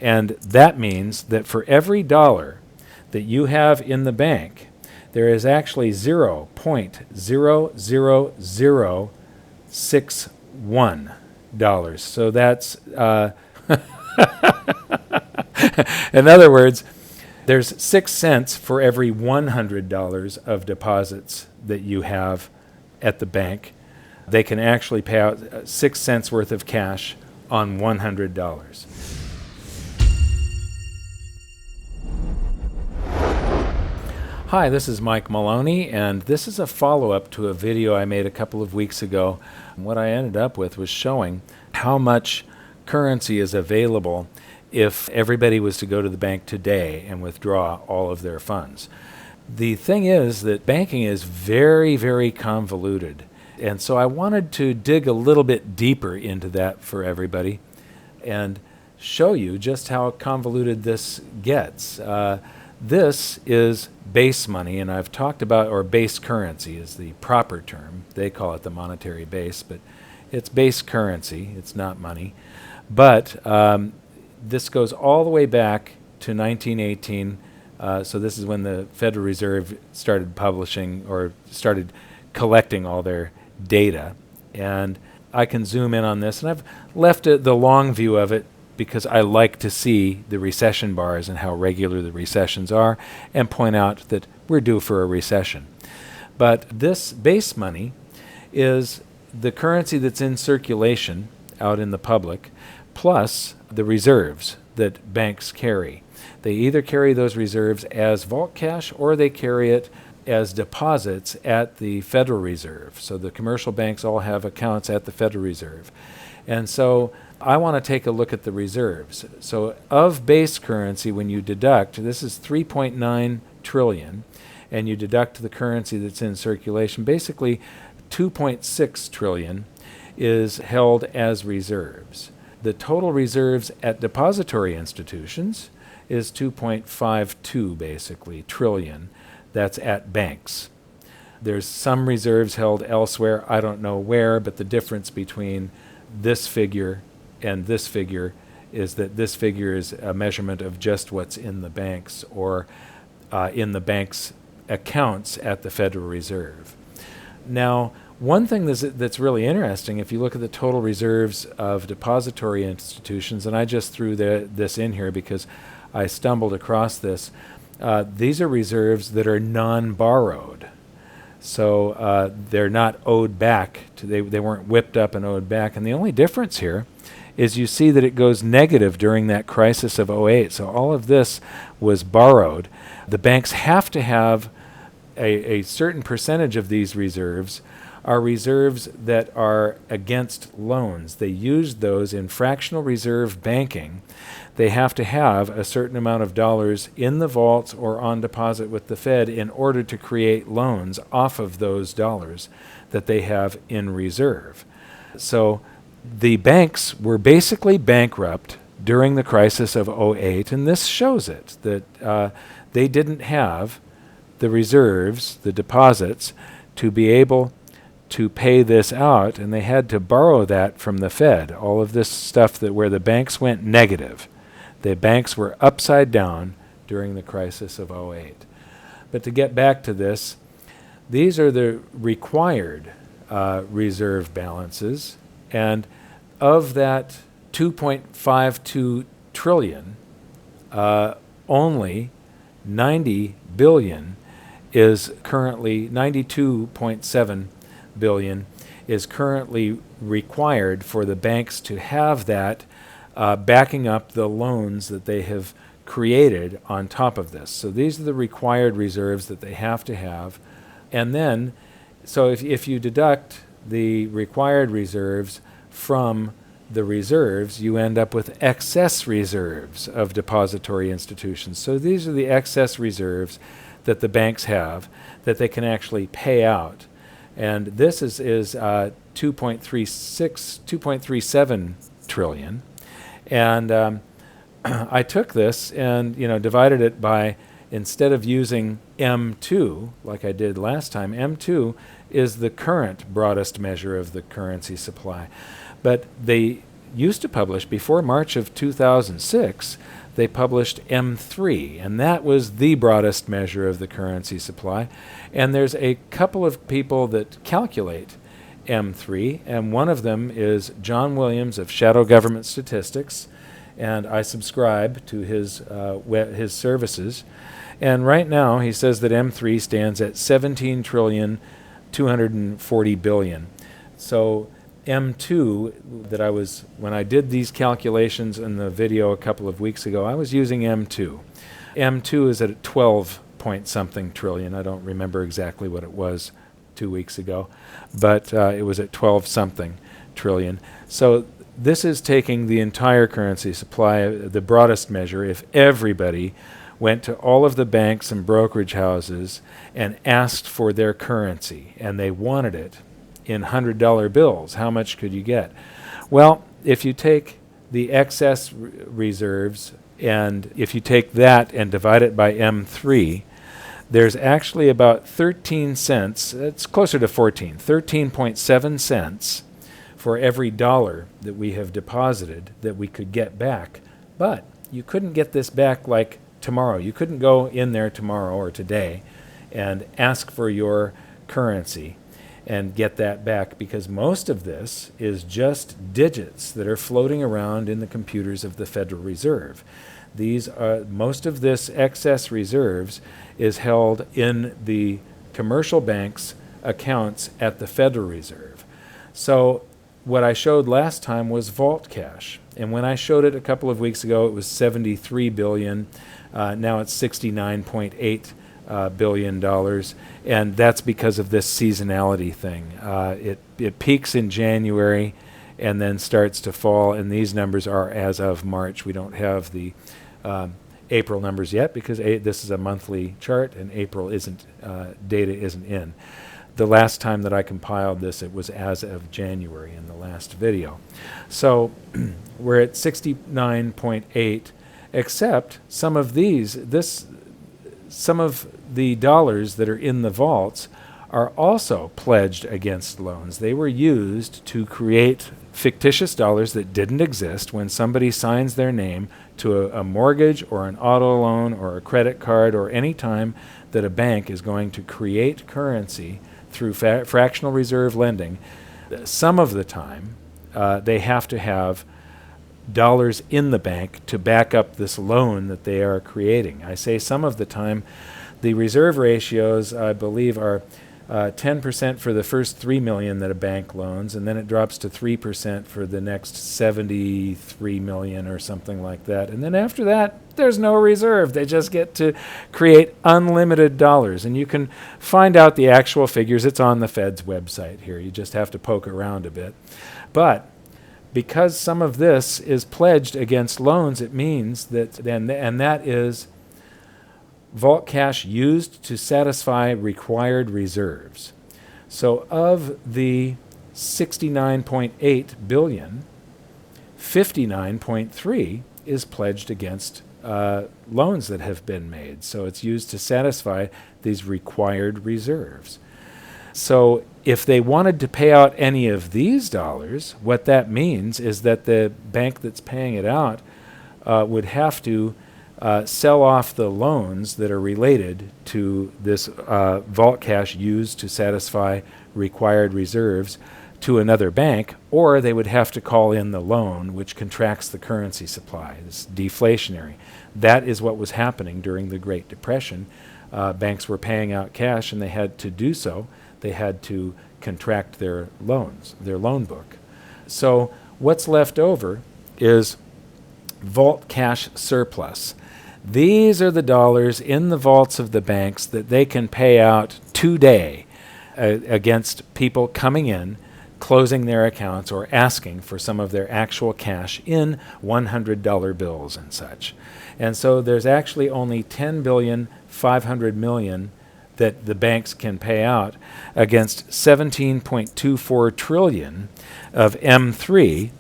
And that means that for every dollar that you have in the bank, there is actually 0.00061 dollars. So that's, in other words, there's 6 cents for every $100 of deposits that you have at the bank. They can actually pay out 6 cents worth of cash on $100. Hi, this is Mike Maloney, and this is a follow-up to a video I made a couple of weeks ago. What I ended up with was showing how much currency is available if everybody was to go to the bank today and withdraw all of their funds. The thing is that banking is very, very convoluted, and so I wanted to dig a little bit deeper into that for everybody and show you just how convoluted this gets. This is base money, and I've talked about, or base currency is the proper term. They call it the monetary base, but it's base currency. It's not money. But this goes all the way back to 1918. So this is when the Federal Reserve started publishing or started collecting all their data. And I can zoom in on this, and I've left the long view of it because I like to see the recession bars and how regular the recessions are and point out that we're due for a recession. But this base money is the currency that's in circulation out in the public plus the reserves that banks carry. They either carry those reserves as vault cash or they carry it as deposits at the Federal Reserve. So the commercial banks all have accounts at the Federal Reserve. And so I want to take a look at the reserves. So of base currency, when you deduct, this is 3.9 trillion, and you deduct the currency that's in circulation, basically 2.6 trillion is held as reserves. The total reserves at depository institutions is 2.52 basically trillion. That's at banks. There's some reserves held elsewhere. I don't know where, but the difference between this figure and this figure is that this figure is a measurement of just what's in the banks or in the bank's accounts at the Federal Reserve. Now, one thing that's really interesting, if you look at the total reserves of depository institutions, and I just threw this in here because I stumbled across this, these are reserves that are non-borrowed. So they're not owed back. They weren't whipped up and owed back. And the only difference here is you see that it goes negative during that crisis of '08. So all of this was borrowed. The banks have to have a certain percentage of these reserves are reserves that are against loans. They use those in fractional reserve banking. They have to have a certain amount of dollars in the vaults or on deposit with the Fed in order to create loans off of those dollars that they have in reserve. So the banks were basically bankrupt during the crisis of '08, and this shows it, that they didn't have the reserves, the deposits, to be able to pay this out, and they had to borrow that from the Fed. All of this stuff where the banks went negative. The banks were upside down during the crisis of '08. But to get back to this, these are the required reserve balances, and of that 2.52 trillion, only 90 billion is currently 92.7 billion is currently required for the banks to have that backing up the loans that they have created on top of this. So these are the required reserves that they have to have. And then, so if you deduct the required reserves from the reserves, you end up with excess reserves of depository institutions. So these are the excess reserves that the banks have that they can actually pay out. And this is 2.37 trillion. And I took this and divided it by, instead of using M2 like I did last time, M2 is the current broadest measure of the currency supply. But they used to publish, before March of 2006, they published M3, and that was the broadest measure of the currency supply. And there's a couple of people that calculate M3, and one of them is John Williams of Shadow Government Statistics, and I subscribe to his services. And right now he says that M3 stands at 17,240 billion. So M2, when I did these calculations in the video a couple of weeks ago, I was using M2. M2 is at 12 point something trillion. I don't remember exactly what it was 2 weeks ago, but it was at 12 something trillion. So this is taking the entire currency supply, the broadest measure. If everybody went to all of the banks and brokerage houses and asked for their currency, and they wanted it in $100 bills, how much could you get? Well, if you take the excess reserves, and if you take that and divide it by M3, there's actually about 13 cents, it's closer to 13.7 cents for every dollar that we have deposited that we could get back. But you couldn't get this back like tomorrow. You couldn't go in there tomorrow or today and ask for your currency and get that back, because most of this is just digits that are floating around in the computers of the Federal Reserve. Most of this excess reserves is held in the commercial banks' accounts at the Federal Reserve. So what I showed last time was vault cash, and when I showed it a couple of weeks ago, it was 73 billion. Now it's $69.8 billion, and that's because of this seasonality thing. It peaks in January and then starts to fall, and these numbers are as of March. We don't have the April numbers yet because this is a monthly chart, and April data isn't in. The last time that I compiled this, it was as of January in the last video. So we're at 69.8, except some of the dollars that are in the vaults are also pledged against loans. They were used to create fictitious dollars that didn't exist when somebody signs their name to a mortgage or an auto loan or a credit card, or any time that a bank is going to create currency through fractional reserve lending. Some of the time they have to have dollars in the bank to back up this loan that they are creating. I say some of the time. The reserve ratios, I believe, are 10% for the first 3 million that a bank loans, and then it drops to 3% for the next 73 million or something like that. And then after that, there's no reserve. They just get to create unlimited dollars. And you can find out the actual figures. It's on the Fed's website here. You just have to poke around a bit. But because some of this is pledged against loans, it means that, and that is vault cash used to satisfy required reserves. So of the 69.8 billion, 59.3 is pledged against loans that have been made. So it's used to satisfy these required reserves. So if they wanted to pay out any of these dollars, what that means is that the bank that's paying it out would have to sell off the loans that are related to this vault cash used to satisfy required reserves to another bank, or they would have to call in the loan, which contracts the currency supply. It's deflationary. That is what was happening during the Great Depression. Banks were paying out cash, and they had to do so. They had to contract their loans, their loan book. So what's left over is vault cash surplus. These are the dollars in the vaults of the banks that they can pay out today against people coming in, closing their accounts, or asking for some of their actual cash in $100 bills and such. And so there's actually only $10.5 billion that the banks can pay out against $17.24 trillion of M3.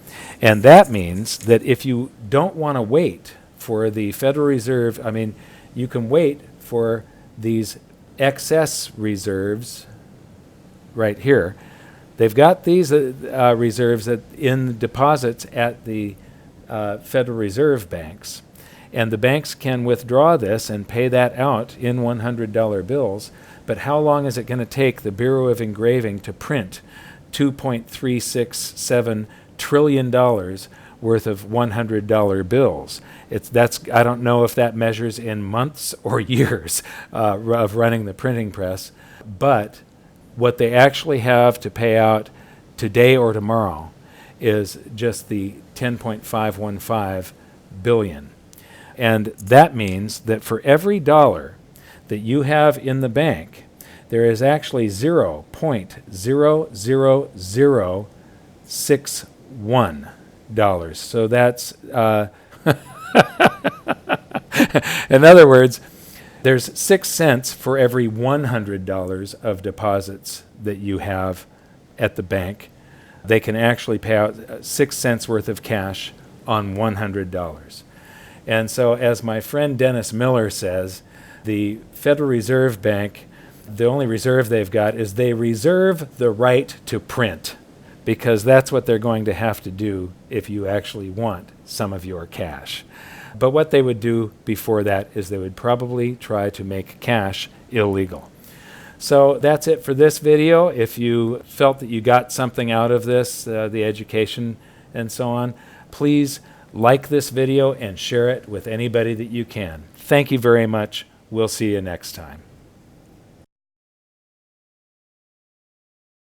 And that means that if you don't want to wait for the Federal Reserve, you can wait for these excess reserves right here They've got these reserves in deposits at the Federal Reserve banks, and the banks can withdraw this and pay that out in $100 bills. But how long is it going to take the Bureau of Engraving to print $2.367 trillion worth of $100 bills? I don't know if that measures in months or years of running the printing press, but what they actually have to pay out today or tomorrow is just the 10.515 billion. And that means that for every dollar that you have in the bank, there is actually 0.00061 dollars. So that's, in other words, there's 6 cents for every $100 of deposits that you have at the bank. They can actually pay out 6 cents worth of cash on $100. And so, as my friend Dennis Miller says, the Federal Reserve Bank, the only reserve they've got is they reserve the right to print, because that's what they're going to have to do if you actually want some of your cash. But what they would do before that is they would probably try to make cash illegal. So that's it for this video. If you felt that you got something out of this, the education and so on, please like this video and share it with anybody that you can. Thank you very much. We'll see you next time.